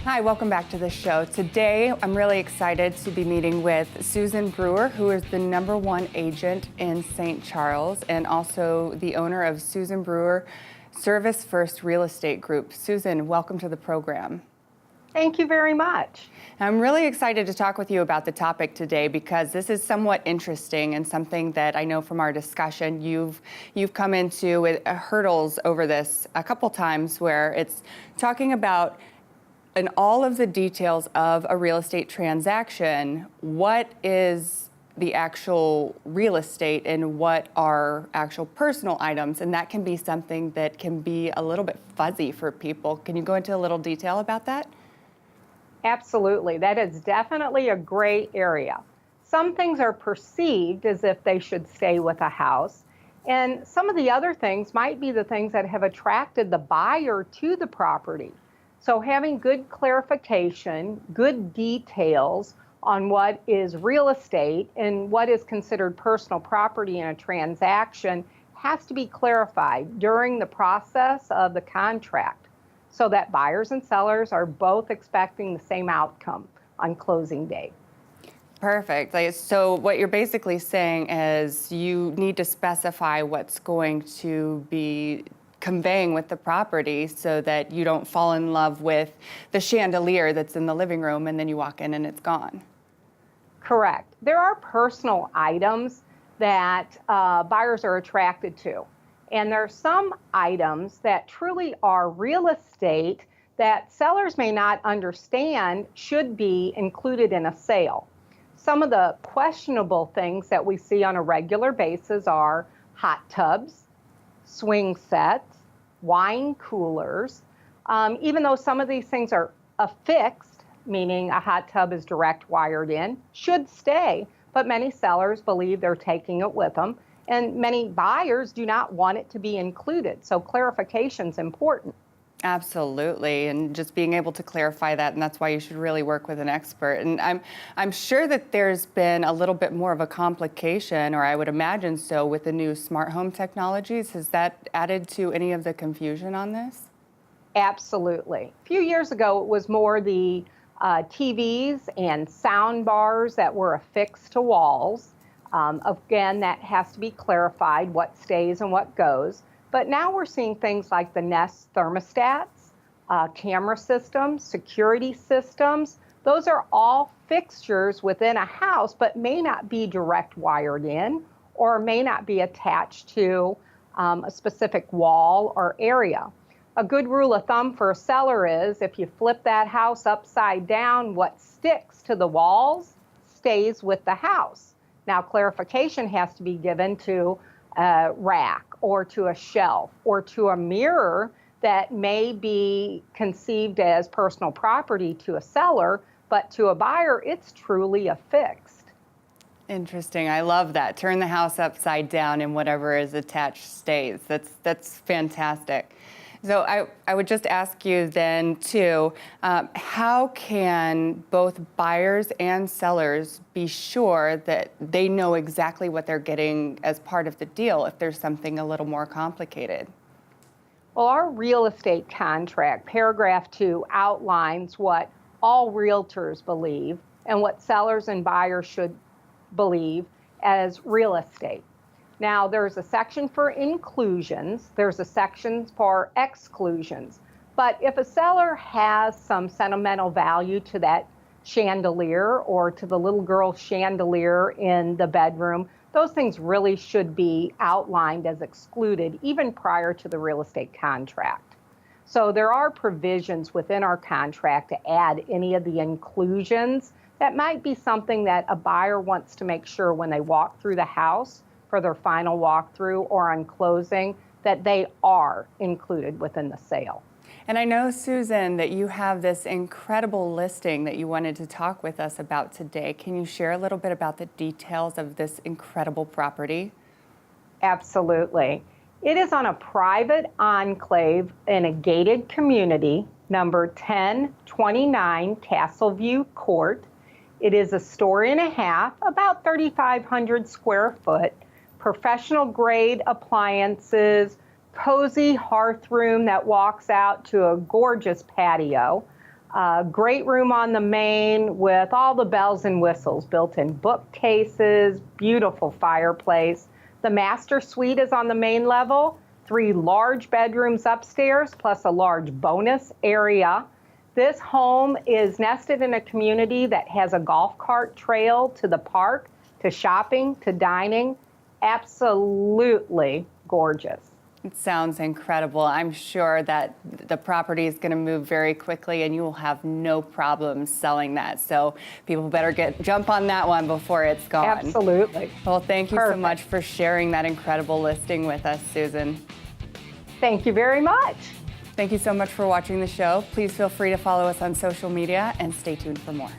Hi, welcome back to the show. Today, I'm really excited to be meeting with Susan Brewer, who is the #1 agent in St. Charles and also the owner of Susan Brewer Service First Real Estate Group. Susan, welcome to the program. Thank you very much. I'm really excited to talk with you about the topic today because this is somewhat interesting and something that I know from our discussion you've come into with hurdles over this a couple times, where it's talking about in all of the details of a real estate transaction, what is the actual real estate and what are actual personal items, and that can be something that can be a little bit fuzzy for people. Can you go into a little detail about that? Absolutely. That is definitely a gray area. Some things are perceived as if they should stay with a house, and some of the other things might be the things that have attracted the buyer to the property. So having good clarification, good details on what is real estate and what is considered personal property in a transaction has to be clarified during the process of the contract, so that buyers and sellers are both expecting the same outcome on closing day. Perfect. So what you're basically saying is you need to specify what's going to be conveying with the property so that you don't fall in love with the chandelier that's in the living room and then you walk in and it's gone. Correct. There are personal items that buyers are attracted to. And there are some items that truly are real estate that sellers may not understand should be included in a sale. Some of the questionable things that we see on a regular basis are hot tubs, swing sets, wine coolers. Even though some of these things are affixed, meaning a hot tub is direct wired in, should stay, but many sellers believe they're taking it with them. And many buyers do not want it to be included. So clarification is important. Absolutely, and just being able to clarify that, and that's why you should really work with an expert. And I'm sure that there's been a little bit more of a complication, or I would imagine so, with the new smart home technologies. Has that added to any of the confusion on this? Absolutely. A few years ago, it was more the TVs and sound bars that were affixed to walls. Again, that has to be clarified, what stays and what goes. But now we're seeing things like the Nest thermostats, camera systems, security systems. Those are all fixtures within a house, but may not be direct wired in or may not be attached to a specific wall or area. A good rule of thumb for a seller is if you flip that house upside down, what sticks to the walls stays with the house. Now, clarification has to be given to a rack or to a shelf or to a mirror that may be conceived as personal property to a seller, but to a buyer, it's truly affixed. Interesting. I love that. Turn the house upside down and whatever is attached stays. That's fantastic. So I would just ask you then, too, how can both buyers and sellers be sure that they know exactly what they're getting as part of the deal if there's something a little more complicated? Well, our real estate contract, paragraph 2, outlines what all realtors believe and what sellers and buyers should believe as real estate. Now, there's a section for inclusions, there's a section for exclusions. But if a seller has some sentimental value to that chandelier or to the little girl's chandelier in the bedroom, those things really should be outlined as excluded even prior to the real estate contract. So there are provisions within our contract to add any of the inclusions that might be something that a buyer wants to make sure when they walk through the house for their final walkthrough or on closing, that they are included within the sale. And I know, Susan, that you have this incredible listing that you wanted to talk with us about today. Can you share a little bit about the details of this incredible property? Absolutely. It is on a private enclave in a gated community, number 1029 Castleview Court. It is a story and a half, about 3,500 square foot, professional grade appliances, cozy hearth room that walks out to a gorgeous patio. Great room on the main with all the bells and whistles, built-in bookcases, beautiful fireplace. The master suite is on the main level, 3 large bedrooms upstairs, plus a large bonus area. This home is nested in a community that has a golf cart trail to the park, to shopping, to dining. Absolutely gorgeous. It sounds incredible. I'm sure that the property is going to move very quickly and you will have no problems selling that. So people better jump on that one before it's gone. Absolutely. Well, thank you so Perfect. much for sharing that incredible listing with us, Susan. Thank you very much. Thank you so much for watching the show. Please feel free to follow us on social media and stay tuned for more.